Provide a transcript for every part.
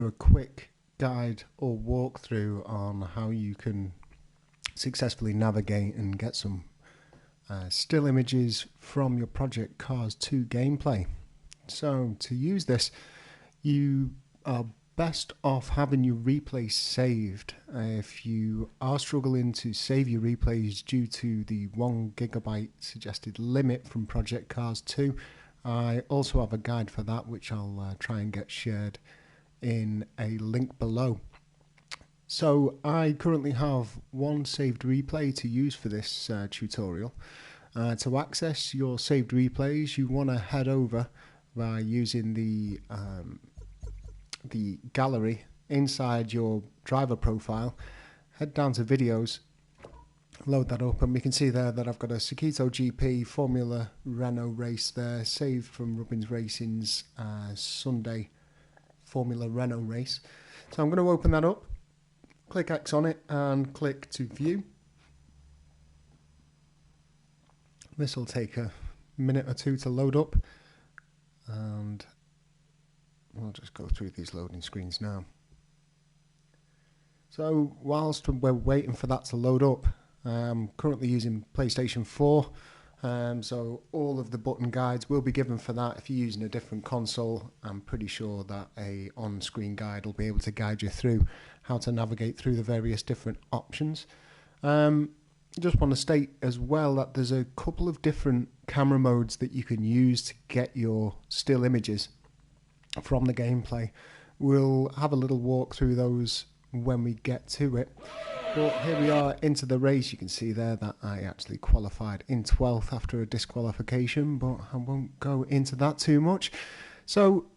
a quick guide or walkthrough on how you can successfully navigate and get some still images from your Project Cars 2 gameplay. So to use this, you are best off having your replays saved. If you are struggling to save your replays due to the 1 GB suggested limit from Project Cars 2, I also have a guide for that, which I'll try and get shared in a link below. So I currently have 1 saved replay to use for this tutorial. To access your saved replays, you want to head over by using the gallery inside your driver profile. Head down to videos, load that up, and we can see there that I've got a Sakito GP Formula Renault race there, saved from Rubbins Racing's Sunday Formula Renault race. So I'm going to open that up, click X on it, and click to view. This will take a minute or two to load up, and we'll just go through these loading screens now. So whilst we're waiting for that to load up, I'm currently using PlayStation 4, so all of the button guides will be given for that. If you're using a different console, I'm pretty sure that a on-screen guide will be able to guide you through how to navigate through the various different options. Just want to state as well that there's a couple of different camera modes that you can use to get your still images from the gameplay. We'll have a little walk through those when we get to it. But here we are into the race. You can see there that I actually qualified in 12th after a disqualification, but I won't go into that too much. So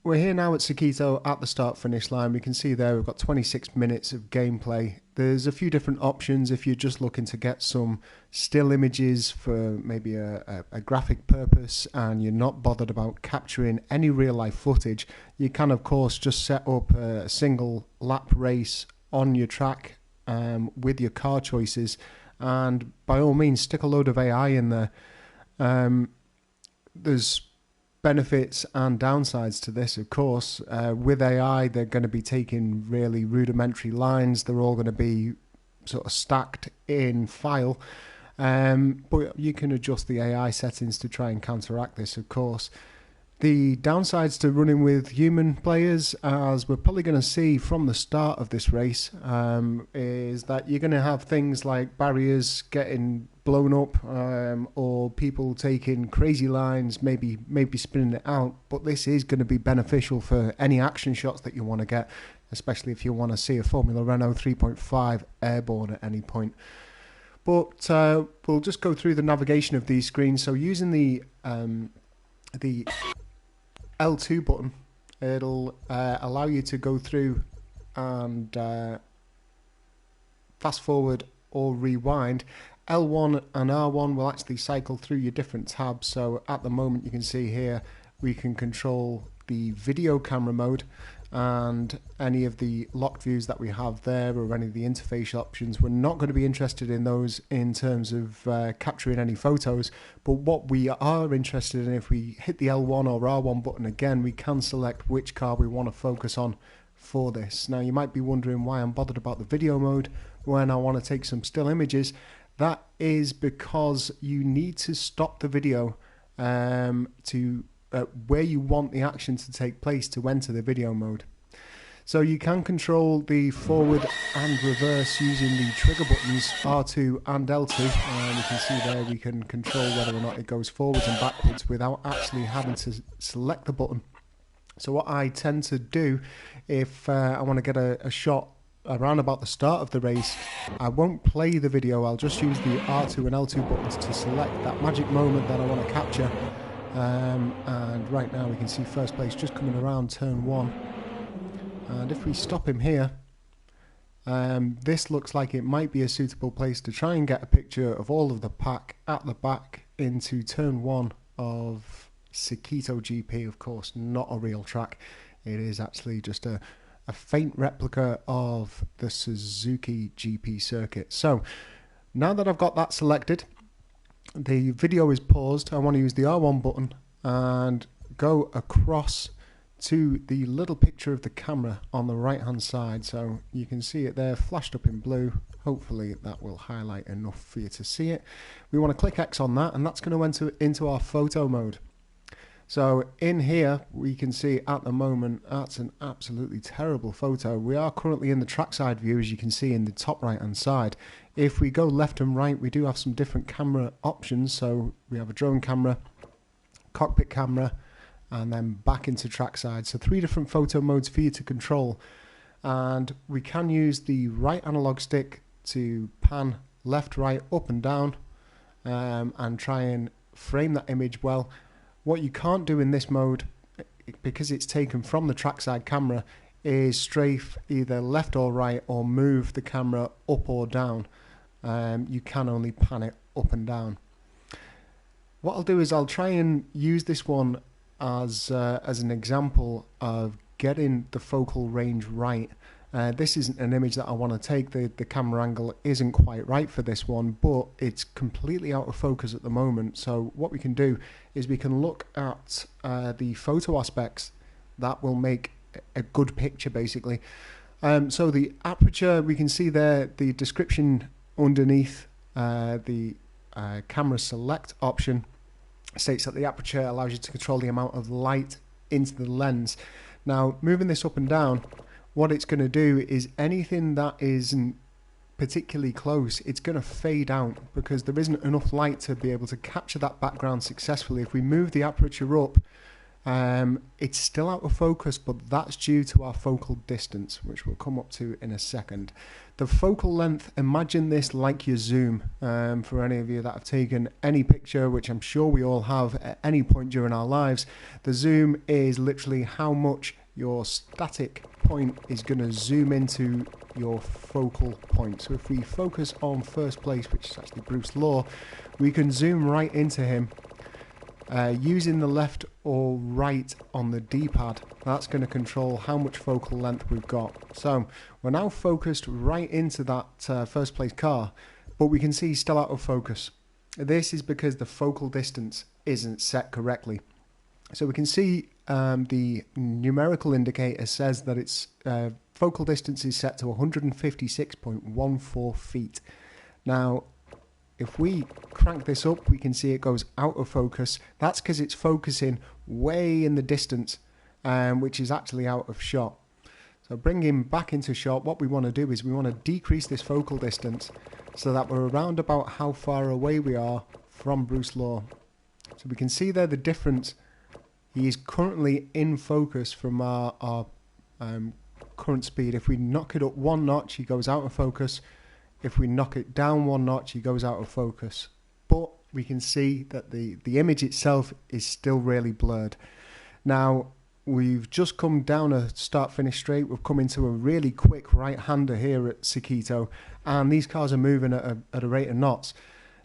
we're here now at Sakito at the start-finish line. We can see there we've got 26 minutes of gameplay. There's a few different options if you're just looking to get some still images for maybe a graphic purpose and you're not bothered about capturing any real-life footage. You can, of course, just set up a single lap race on your track with your car choices, and by all means stick a load of AI in there. There's benefits and downsides to this, of course. With AI, they're going to be taking really rudimentary lines. They're all going to be sort of stacked in file, but you can adjust the AI settings to try and counteract this, of course. The downsides to running with human players, as we're probably going to see from the start of this race, is that you're going to have things like barriers getting blown up, or people taking crazy lines, maybe spinning it out. But this is going to be beneficial for any action shots that you want to get, especially if you want to see a Formula Renault 3.5 airborne at any point. But we'll just go through the navigation of these screens. So using the L2 button, it'll allow you to go through and fast forward or rewind. L1 and R1 will actually cycle through your different tabs. So at the moment you can see here we can control the video camera mode and any of the locked views that we have there, or any of the interface options. We're not going to be interested in those in terms of capturing any photos, but what we are interested in, if we hit the L1 or R1 button again, we can select which car we want to focus on for this. Now you might be wondering why I'm bothered about the video mode when I want to take some still images. That is because you need to stop the video to where you want the action to take place to enter the video mode. So you can control the forward and reverse using the trigger buttons R2 and L2. And you can see there we can control whether or not it goes forwards and backwards without actually having to select the button. So what I tend to do, if I want to get a shot around about the start of the race, I won't play the video. I'll just use the R2 and L2 buttons to select that magic moment that I want to capture. And right now we can see first place just coming around turn 1. And if we stop him here, this looks like it might be a suitable place to try and get a picture of all of the pack at the back into turn 1 of Sakito GP. Of course, not a real track. It is actually just a faint replica of the Suzuki GP circuit. So now that I've got that selected, the video is paused. I want to use the R1 button and go across to the little picture of the camera on the right hand side. So you can see it there flashed up in blue. Hopefully that will highlight enough for you to see it. We want to click X on that, and that's going to enter into our photo mode. So in here we can see at the moment that's an absolutely terrible photo. We are currently in the trackside view, as you can see in the top right hand side. If we go left and right, we do have some different camera options. So we have a drone camera, cockpit camera, and then back into trackside. So 3 different photo modes for you to control. And we can use the right analog stick to pan left, right, up and down, and try and frame that image well. What you can't do in this mode, because it's taken from the trackside camera, is strafe either left or right or move the camera up or down. You can only pan it up and down. What I'll do is I'll try and use this one as an example of getting the focal range right. This isn't an image that I want to take. The camera angle isn't quite right for this one, but it's completely out of focus at the moment. So what we can do is we can look at the photo aspects that will make a good picture, basically. So the aperture, we can see there the description underneath the camera select option states that the aperture allows you to control the amount of light into the lens. Now, moving this up and down, what it's going to do is anything that isn't particularly close, it's going to fade out because there isn't enough light to be able to capture that background successfully. If we move the aperture up, it's still out of focus, but that's due to our focal distance, which we'll come up to in a second. The focal length, imagine this like your zoom. For any of you that have taken any picture, which I'm sure we all have at any point during our lives, the zoom is literally how much your static point is going to zoom into your focal point. So if we focus on first place, which is actually Bruce Law, we can zoom right into him using the left or right on the D-pad. That's going to control how much focal length we've got. So we're now focused right into that first place car, but we can see he's still out of focus. This is because the focal distance isn't set correctly. So we can see the numerical indicator says that its focal distance is set to 156.14 feet. Now, if we crank this up, we can see it goes out of focus. That's because it's focusing way in the distance, which is actually out of shot. So bring him back into shot. What we want to do is we want to decrease this focal distance so that we're around about how far away we are from Bruce Law. So we can see there the difference. He is currently in focus from our current speed. If we knock it up 1 notch, he goes out of focus. If we knock it down 1 notch, he goes out of focus. But we can see that the image itself is still really blurred. Now, we've just come down a start-finish straight. We've come into a really quick right-hander here at Sakito, and these cars are moving at a rate of knots.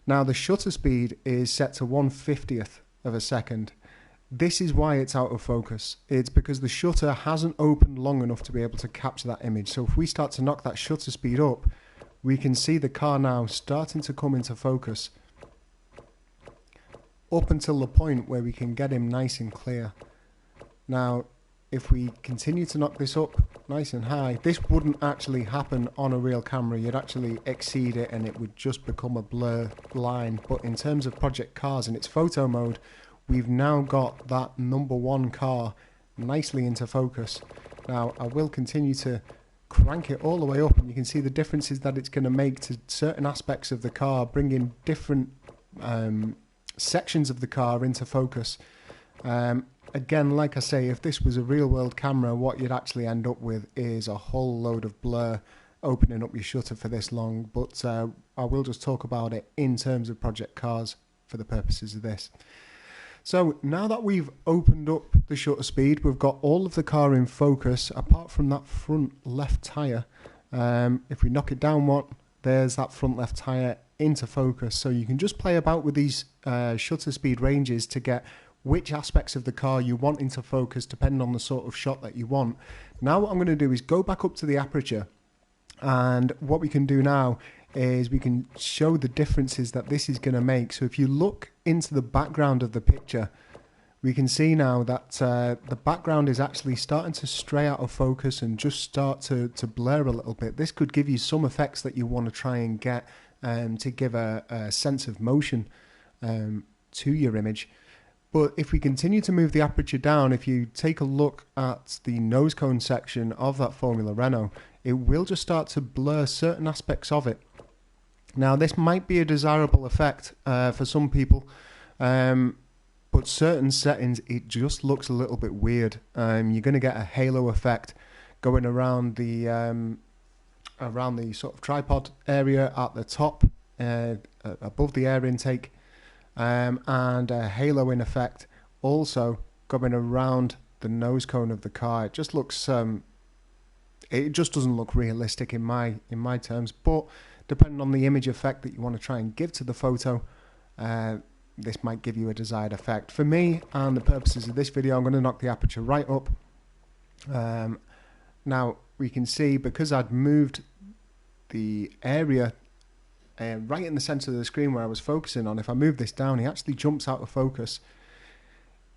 Now, the shutter speed is set to 1/50th of a second. This is why it's out of focus. It's because the shutter hasn't opened long enough to be able to capture that image. So if we start to knock that shutter speed up, we can see the car now starting to come into focus up until the point where we can get him nice and clear. Now, if we continue to knock this up nice and high, this wouldn't actually happen on a real camera. You'd actually exceed it and it would just become a blur line. But in terms of Project Cars and its photo mode, we've now got that #1 car nicely into focus. Now, I will continue to crank it all the way up, and you can see the differences that it's going to make to certain aspects of the car, bringing different sections of the car into focus. Again, like I say, if this was a real-world camera, what you'd actually end up with is a whole load of blur opening up your shutter for this long, but I will just talk about it in terms of Project Cars for the purposes of this. So now that we've opened up the shutter speed, we've got all of the car in focus, apart from that front left tyre. If we knock it down 1, there's that front left tyre into focus. So you can just play about with these shutter speed ranges to get which aspects of the car you want into focus, depending on the sort of shot that you want. Now what I'm going to do is go back up to the aperture, and what we can do now is we can show the differences that this is going to make. So if you look into the background of the picture, we can see now that the background is actually starting to stray out of focus and just start to blur a little bit. This could give you some effects that you want to try and get to give a sense of motion to your image. But if we continue to move the aperture down, if you take a look at the nose cone section of that Formula Renault, it will just start to blur certain aspects of it. Now, this might be a desirable effect for some people, but certain settings, it just looks a little bit weird. You're going to get a halo effect going around the sort of tripod area at the top, above the air intake, and a haloing effect also going around the nose cone of the car. It just looks, it just doesn't look realistic in my terms. But depending on the image effect that you want to try and give to the photo, this might give you a desired effect. For me and the purposes of this video, I'm going to knock the aperture right up. Now we can see, because I'd moved the area right in the center of the screen where I was focusing on, if I move this down, he actually jumps out of focus.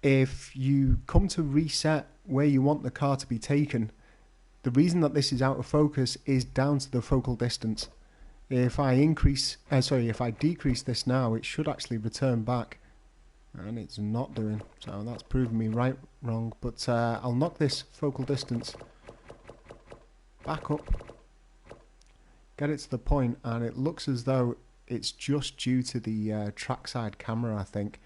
If you come to reset where you want the car to be taken, the reason that this is out of focus is down to the focal distance. If I if I decrease this now, it should actually return back, and it's not doing. So that's proving me wrong. But I'll knock this focal distance back up, get it to the point, and it looks as though it's just due to the trackside camera, I think.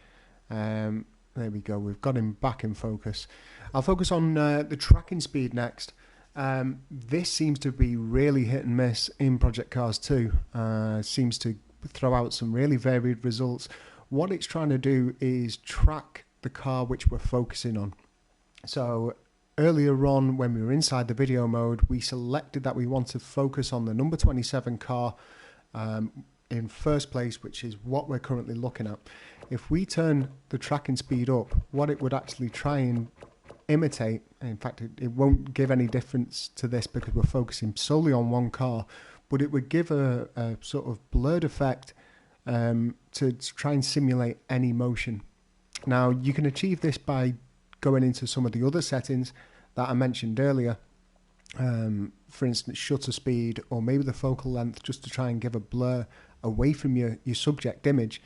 There we go. We've got him back in focus. I'll focus on the tracking speed next. This seems to be really hit and miss in ProjectCars 2. Seems to throw out some really varied results. What it's trying to do is track the car which we're focusing on. So earlier on, when we were inside the video mode, we selected that we want to focus on the number 27 car in first place, which is what we're currently looking at. If we turn the tracking speed up, what it would actually try and imitate, in fact it won't give any difference to this because we're focusing solely on one car, but it would give a sort of blurred effect to try and simulate any motion. Now you can achieve this by going into some of the other settings that I mentioned earlier, for instance shutter speed or maybe the focal length, just to try and give a blur away from your subject image.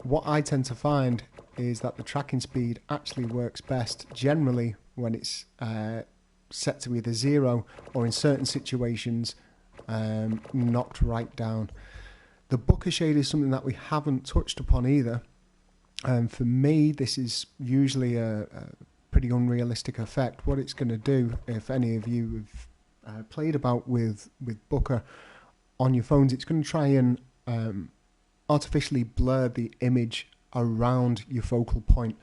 What I tend to find is that the tracking speed actually works best generally when it's set to either 0 or in certain situations knocked right down. The bokeh shade is something that we haven't touched upon either. For me, this is usually a pretty unrealistic effect. What it's going to do, if any of you have played about with bokeh on your phones, it's going to try and artificially blur the image around your focal point.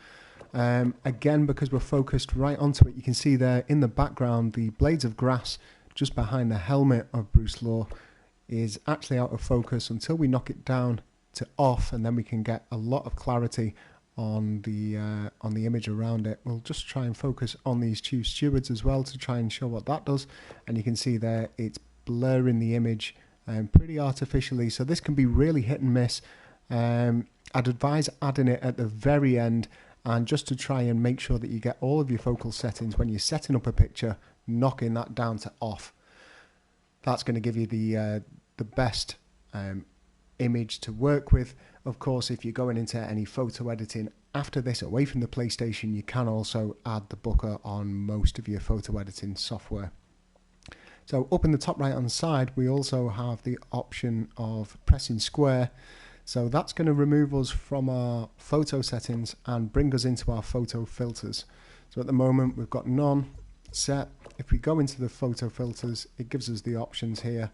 Again, because we're focused right onto it, you can see there in the background the blades of grass just behind the helmet of Bruce Law is actually out of focus until we knock it down to off, and then we can get a lot of clarity on the image around it. We'll just try and focus on these two stewards as well to try and show what that does, and you can see there it's blurring the image pretty artificially, so this can be really hit and miss. I'd advise adding it at the very end, and just to try and make sure that you get all of your focal settings when you're setting up a picture, knocking that down to off. That's going to give you the best image to work with. Of course, if you're going into any photo editing after this away from the PlayStation, you can also add the bokeh on most of your photo editing software. So up in the top right hand side, we also have the option of pressing square. So that's going to remove us from our photo settings and bring us into our photo filters. So at the moment we've got none set. If we go into the photo filters, it gives us the options here,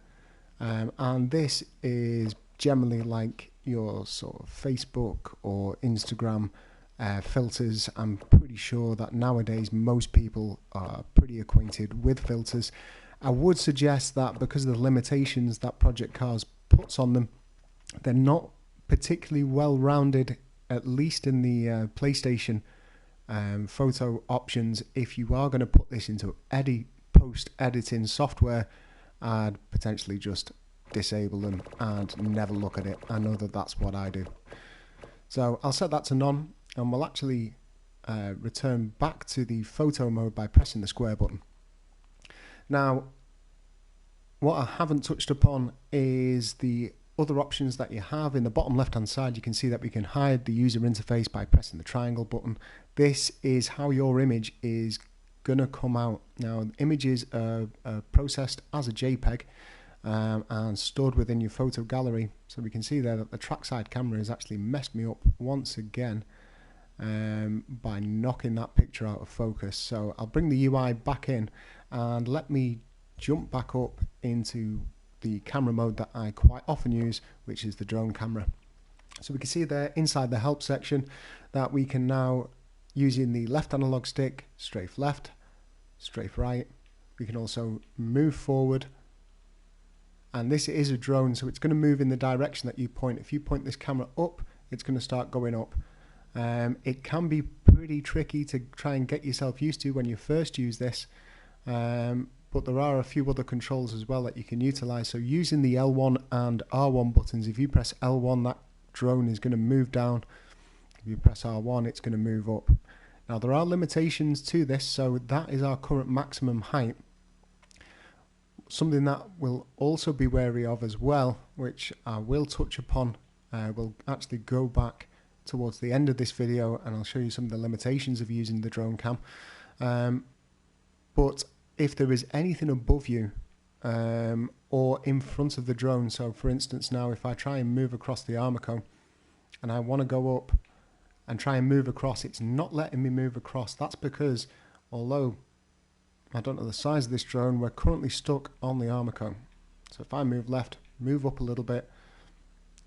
and this is generally like your sort of Facebook or Instagram filters. I'm pretty sure that nowadays most people are pretty acquainted with filters. I would suggest that because of the limitations that ProjectCars puts on them, they're not particularly well rounded, at least in the PlayStation photo options. If you are going to put this into post editing software, I'd potentially just disable them and never look at it. I know that that's what I do. So I'll set that to none, and we'll actually return back to the photo mode by pressing the square button. Now, what I haven't touched upon is the other options that you have. In the bottom left hand side, you can see that we can hide the user interface by pressing the triangle button. This is how your image is going to come out. Now, images are processed as a JPEG and stored within your photo gallery. So we can see there that the trackside camera has actually messed me up once again by knocking that picture out of focus. So I'll bring the UI back in and let me jump back up into the camera mode that I quite often use, which is the drone camera. So we can see there inside the help section that we can now, using the left analog stick, strafe left, strafe right, we can also move forward, and this is a drone, so it's going to move in the direction that you point. If you point this camera up, it's going to start going up. It can be pretty tricky to try and get yourself used to when you first use this, but there are a few other controls as well that you can utilize. So using the L1 and R1 buttons, if you press L1, that drone is going to move down. If you press R1, it's going to move up. Now, there are limitations to this, so that is our current maximum height. Something that we'll also be wary of as well, which I will touch upon, we'll actually go back towards the end of this video and I'll show you some of the limitations of using the drone cam. But if there is anything above you or in front of the drone, so for instance now if I try and move across the Armaco and I want to go up and try and move across, it's not letting me move across. That's because although I don't know the size of this drone, we're currently stuck on the Armaco. So if I move left, move up a little bit,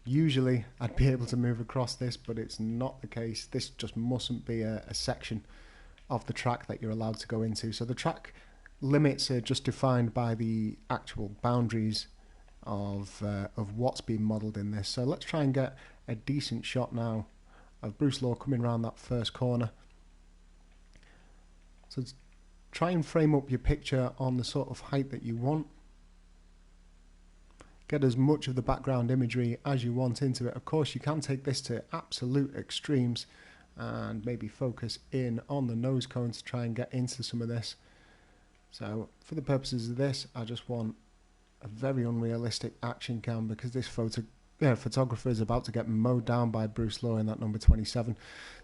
usually I'd be able to move across this, but it's not the case. This just mustn't be a section of the track that you're allowed to go into. So the track limits are just defined by the actual boundaries of what's being modelled in this. So let's try and get a decent shot now of Bruce Law coming around that first corner. So try and frame up your picture on the sort of height that you want. Get as much of the background imagery as you want into it. Of course, you can take this to absolute extremes and maybe focus in on the nose cone to try and get into some of this. So for the purposes of this, I just want a very unrealistic action cam because this photographer is about to get mowed down by Bruce Law in that number 27.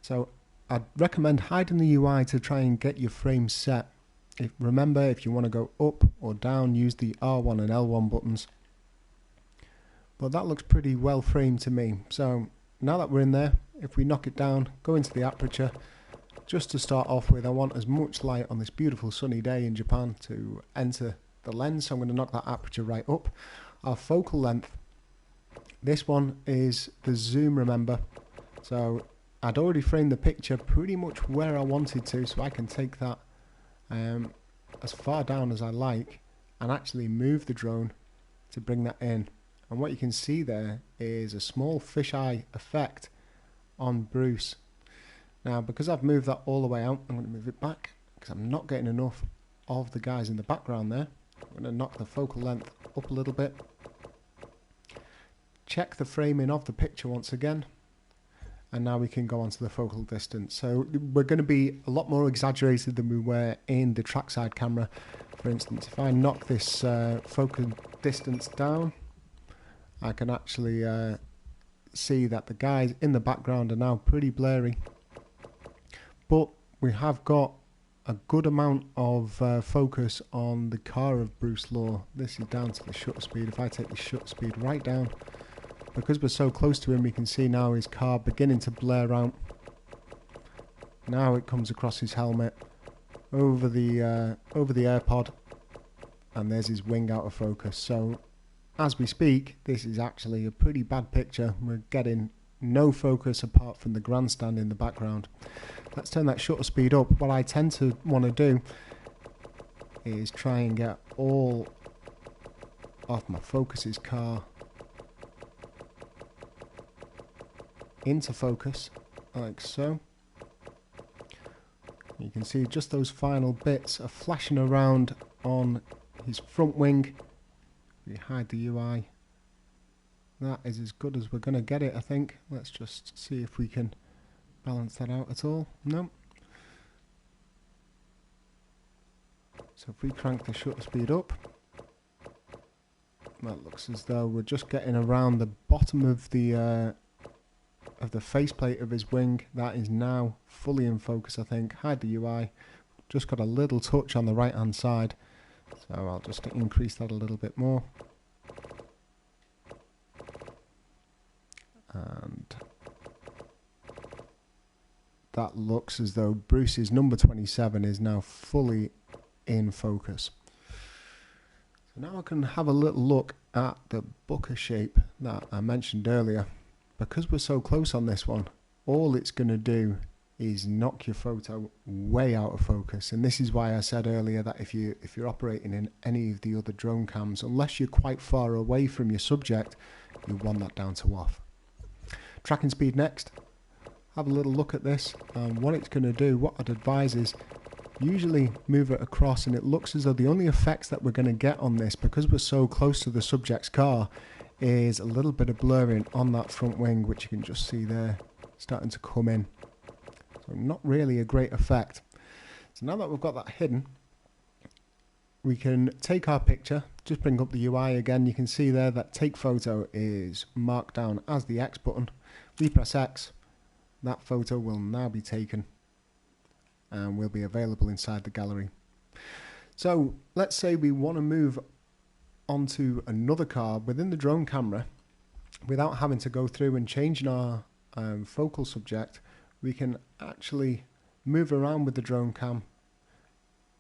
So I'd recommend hiding the UI to try and get your frame set. Remember, if you want to go up or down, use the R1 and L1 buttons. But that looks pretty well framed to me. So now that we're in there, if we knock it down, go into the aperture. Just to start off with, I want as much light on this beautiful sunny day in Japan to enter the lens, so I'm going to knock that aperture right up. Our focal length, this one is the zoom, remember. So I'd already framed the picture pretty much where I wanted to, so I can take that as far down as I like and actually move the drone to bring that in. And what you can see there is a small fisheye effect on Bruce. Now, because I've moved that all the way out, I'm going to move it back because I'm not getting enough of the guys in the background there. I'm going to knock the focal length up a little bit. Check the framing of the picture once again. And now we can go on to the focal distance. So we're going to be a lot more exaggerated than we were in the trackside camera. For instance, if I knock this focal distance down, I can actually see that the guys in the background are now pretty blurry. But we have got a good amount of focus on the car of Bruce Law. This is down to the shutter speed. If I take the shutter speed right down, because we're so close to him, we can see now his car beginning to blur out. Now it comes across his helmet, over the AirPod, and there's his wing out of focus. So as we speak, this is actually a pretty bad picture. We're getting no focus apart from the grandstand in the background. Let's turn that shutter speed up. What I tend to want to do is try and get all of my focus's car into focus, like so. You can see just those final bits are flashing around on his front wing. We hide the UI. That is as good as we're going to get it, I think. Let's just see if we can balance that out at all. No. So if we crank the shutter speed up, that looks as though we're just getting around the bottom of the faceplate of his wing. That is now fully in focus, I think. Hide the UI. Just got a little touch on the right hand side, so I'll just increase that a little bit more. And that looks as though Bruce's number 27 is now fully in focus. So now I can have a little look at the booker shape that I mentioned earlier. Because we're so close on this one, all it's going to do is knock your photo way out of focus. And this is why I said earlier that if you're operating in any of the other drone cams, unless you're quite far away from your subject, you want that down to off. Tracking speed next. Have a little look at this, and what it's going to do, what I'd advise is usually move it across, and it looks as though the only effects that we're going to get on this, because we're so close to the subject's car, is a little bit of blurring on that front wing, which you can just see there starting to come in. So not really a great effect. So now that we've got that hidden, we can take our picture, just bring up the UI again. You can see there that take photo is marked down as the X button. We press X, that photo will now be taken and will be available inside the gallery. So let's say we want to move onto another car within the drone camera without having to go through and changing our focal subject. We can actually move around with the drone cam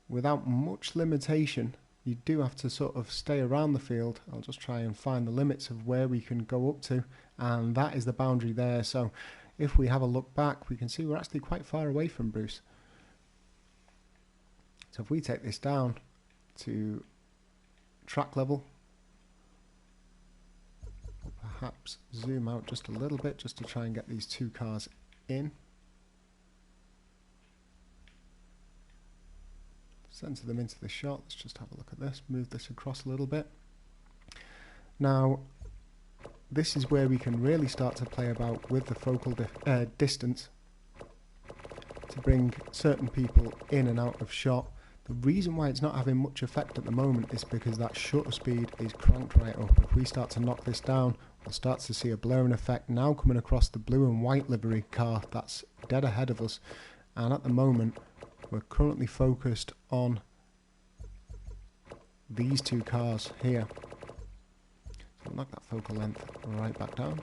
without much limitation. You do have to sort of stay around the field. I'll just try and find the limits of where we can go up to, and that is the boundary there. So if we have a look back, we can see we're actually quite far away from Bruce. So if we take this down to track level, perhaps zoom out just a little bit just to try and get these two cars in. Center them into the shot. Let's just have a look at this. Move this across a little bit. Now, this is where we can really start to play about with the focal distance to bring certain people in and out of shot. The reason why it's not having much effect at the moment is because that shutter speed is cranked right up. If we start to knock this down, we'll start to see a blurring effect now coming across the blue and white livery car that's dead ahead of us. And at the moment, we're currently focused on these two cars here. So knock that focal length right back down.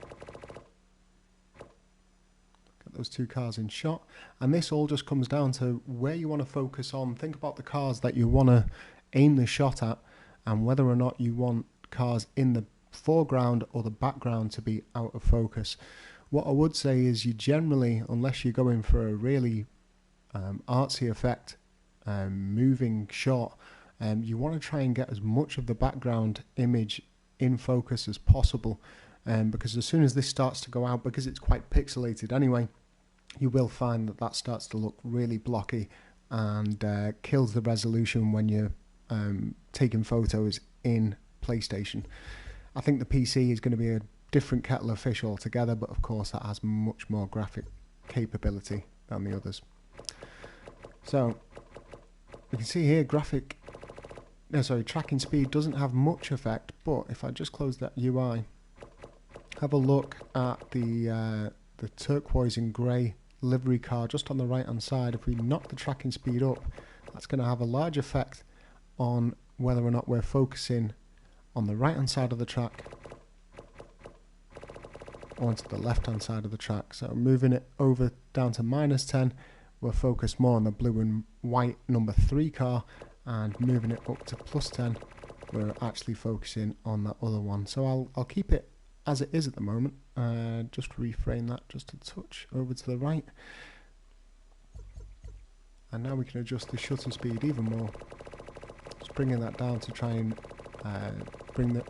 Get those two cars in shot. And this all just comes down to where you want to focus on. Think about the cars that you want to aim the shot at and whether or not you want cars in the foreground or the background to be out of focus. What I would say is you generally, unless you're going for a really artsy effect, moving shot, you want to try and get as much of the background image in focus as possible, because as soon as this starts to go out, because it's quite pixelated anyway, you will find that that starts to look really blocky and kills the resolution when you're taking photos in PlayStation. I think the PC is going to be a different kettle of fish altogether, but of course that has much more graphic capability than the others. So we can see here tracking speed doesn't have much effect, but if I just close that UI, have a look at the turquoise and grey livery car just on the right hand side. If we knock the tracking speed up, that's going to have a large effect on whether or not we're focusing on the right hand side of the track or onto the left hand side of the track. So moving it over down to -10, we're focused more on the blue and white number 3 car, and moving it up to +10, we're actually focusing on that other one. So I'll keep it as it is at the moment. Just reframe that just a touch over to the right, and now we can adjust the shutter speed even more. Just bringing that down to try and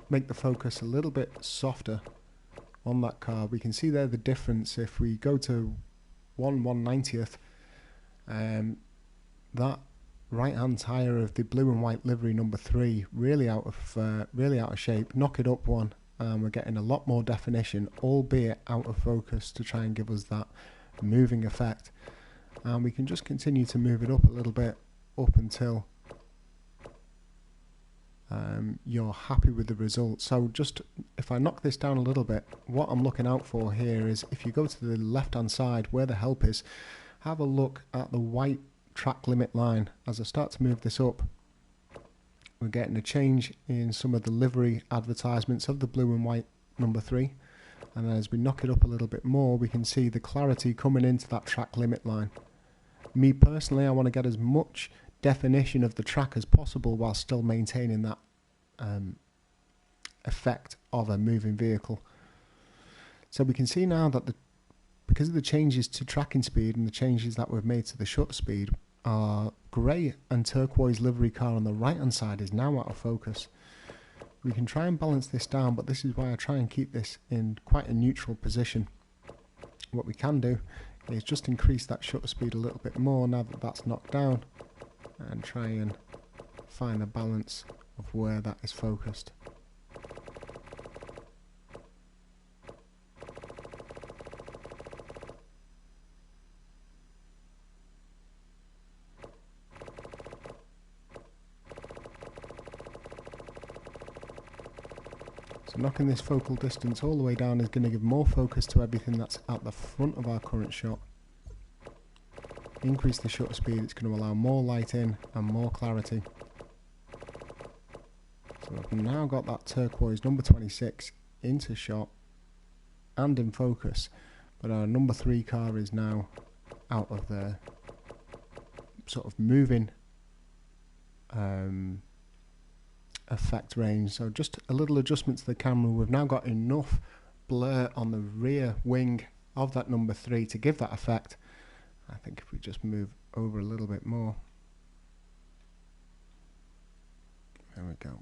make the focus a little bit softer on that car. We can see there the difference. If we go to 1/190th, that right hand tire of the blue and white livery number 3 really out of shape. Knock it up one, and we're getting a lot more definition, albeit out of focus, to try and give us that moving effect. And we can just continue to move it up a little bit up until you're happy with the result. So just if I knock this down a little bit, what I'm looking out for here is if you go to the left hand side where the help is, have a look at the white track limit line. As I start to move this up, we're getting a change in some of the livery advertisements of the blue and white number 3, and as we knock it up a little bit more, we can see the clarity coming into that track limit line. Me personally, I want to get as much definition of the track as possible while still maintaining that effect of a moving vehicle. So we can see now that because of the changes to tracking speed and the changes that we've made to the shutter speed, our grey and turquoise livery car on the right hand side is now out of focus. We can try and balance this down, but this is why I try and keep this in quite a neutral position. What we can do is just increase that shutter speed a little bit more now that that's knocked down, and try and find the balance of where that is focused. So knocking this focal distance all the way down is going to give more focus to everything that's at the front of our current shot. Increase the shutter speed, it's going to allow more light in and more clarity. So I've now got that turquoise number 26 into shot and in focus, but our number 3 car is now out of the sort of moving effect range. So just a little adjustment to the camera. We've now got enough blur on the rear wing of that number 3 to give that effect. I think if we just move over a little bit more, there we go.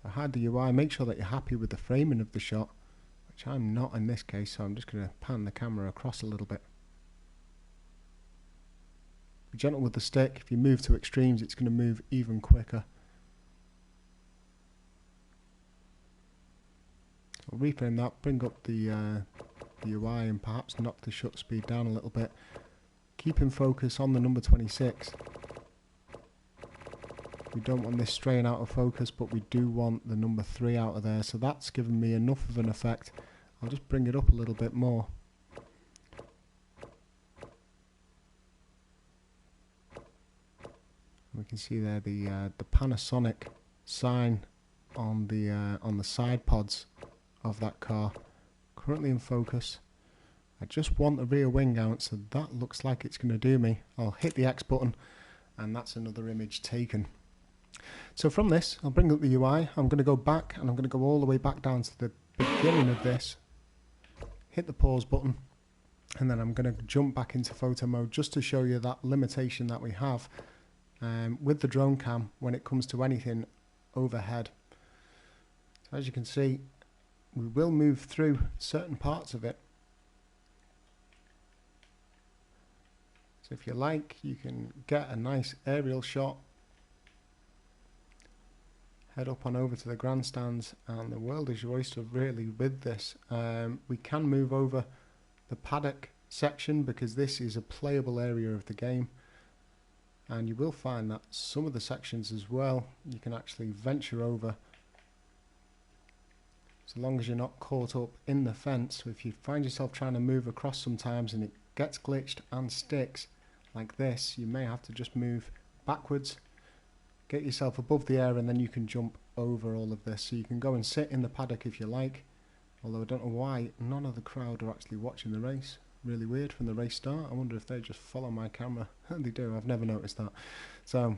So hide the UI, make sure that you're happy with the framing of the shot, which I'm not in this case, so I'm just going to pan the camera across a little bit. Be gentle with the stick. If you move to extremes, it's going to move even quicker. So reframe that, bring up the UI and perhaps knock the shutter speed down a little bit. Keep in focus on the number 26. We don't want this straying out of focus, but we do want the number 3 out of there, so that's given me enough of an effect. I'll just bring it up a little bit more. We can see there the Panasonic sign on the side pods of that car, currently in focus. I just want the rear wing out, so that looks like it's going to do me. I'll hit the X button and that's another image taken. So from this, I'll bring up the UI, I'm going to go back and I'm going to go all the way back down to the beginning of this, hit the pause button, and then I'm going to jump back into photo mode just to show you that limitation that we have with the drone cam when it comes to anything overhead. So as you can see, we will move through certain parts of it. So if you like, you can get a nice aerial shot, head up on over to the grandstands, and the world is your oyster really with this. We can move over the paddock section because this is a playable area of the game, and you will find that some of the sections as well you can actually venture over, so long as you're not caught up in the fence. So if you find yourself trying to move across sometimes and it gets glitched and sticks like this, you may have to just move backwards, get yourself above the air, and then you can jump over all of this. So you can go and sit in the paddock if you like, although I don't know why none of the crowd are actually watching the race. Really weird from the race start. I wonder if they just follow my camera. They do, I've never noticed that. So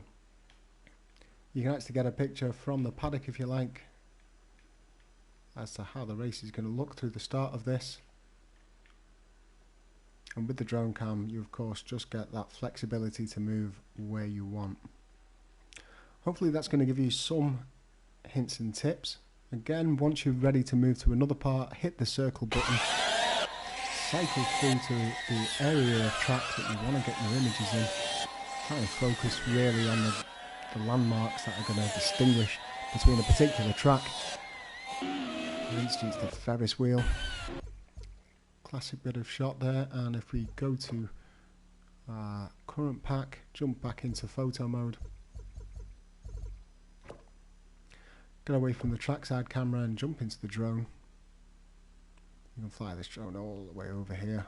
you can actually get a picture from the paddock if you like as to how the race is going to look through the start of this. And with the drone cam, you of course just get that flexibility to move where you want. Hopefully that's going to give you some hints and tips. Again, once you're ready to move to another part, hit the circle button, cycle through to the area of track that you want to get your images in. Try and focus really on the landmarks that are going to distinguish between a particular track. For instance, the Ferris wheel. Classic bit of shot there. And if we go to current pack, jump back into photo mode, get away from the trackside camera and jump into the drone. You can fly this drone all the way over here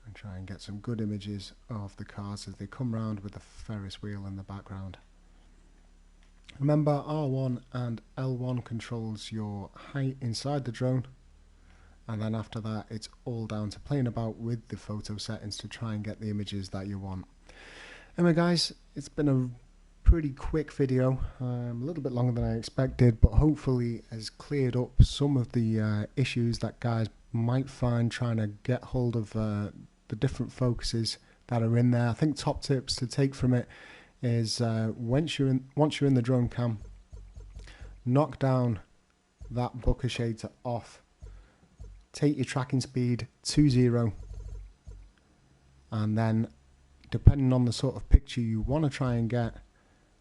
and try and get some good images of the cars as they come round with the Ferris wheel in the background. Remember, R1 and L1 controls your height inside the drone, and then after that it's all down to playing about with the photo settings to try and get the images that you want. Anyway guys, it's been a pretty quick video, a little bit longer than I expected, but hopefully has cleared up some of the issues that guys might find trying to get hold of the different focuses that are in there. I think top tips to take from it is once you're in the drone cam, knock down that bokeh shade to off, take your tracking speed to 0, and then depending on the sort of picture you want to try and get,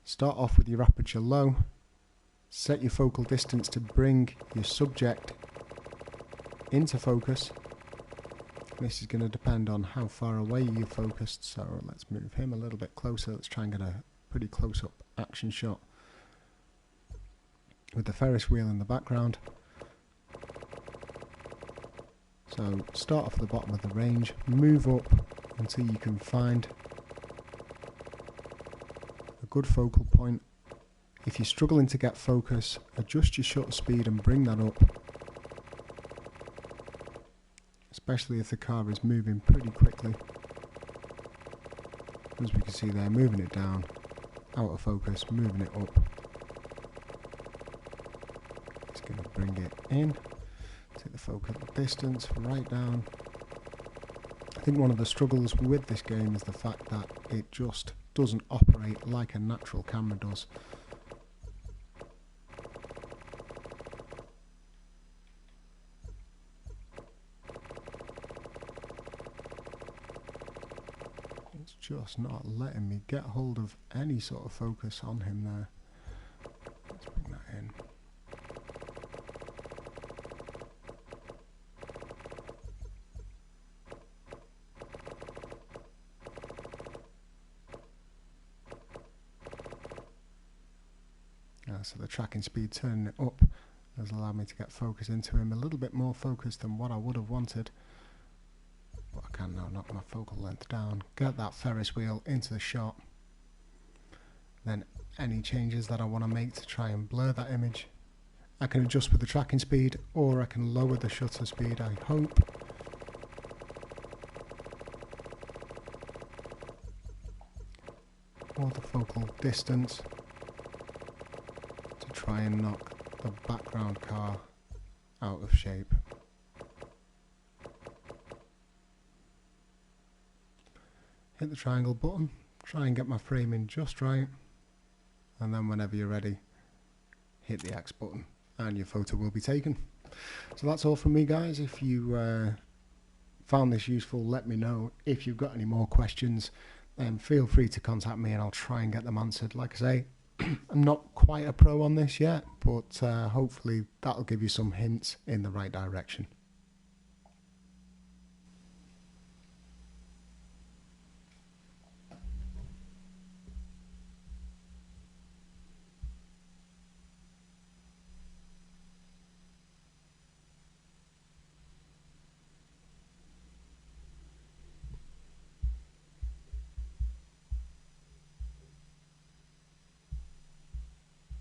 start off with your aperture low, set your focal distance to bring your subject into focus. This is going to depend on how far away you're focused, so let's move him a little bit closer. Let's try and get a pretty close-up action shot with the Ferris wheel in the background. So start off at the bottom of the range, move up until you can find a good focal point. If you're struggling to get focus, adjust your shutter speed and bring that up, especially if the car is moving pretty quickly. As we can see there, moving it down, out of focus, moving it up. It's going to bring it in, take the focal distance right down. I think one of the struggles with this game is the fact that it just doesn't operate like a natural camera does. It's just not letting me get hold of any sort of focus on him there. Let's bring that in. So the tracking speed, turning it up, has allowed me to get focus into him, a little bit more focus than what I would have wanted. But I can now knock my focal length down, get that Ferris wheel into the shot. Then any changes that I want to make to try and blur that image, I can adjust with the tracking speed, or I can lower the shutter speed, I hope. Or the focal distance, to try and knock the background car out of shape. Hit the triangle button, try and get my framing just right, and then whenever you're ready, hit the X button and your photo will be taken. So that's all from me guys. If you found this useful, let me know. If you've got any more questions, then feel free to contact me and I'll try and get them answered. Like I say, I'm not quite a pro on this yet, but hopefully that'll give you some hints in the right direction.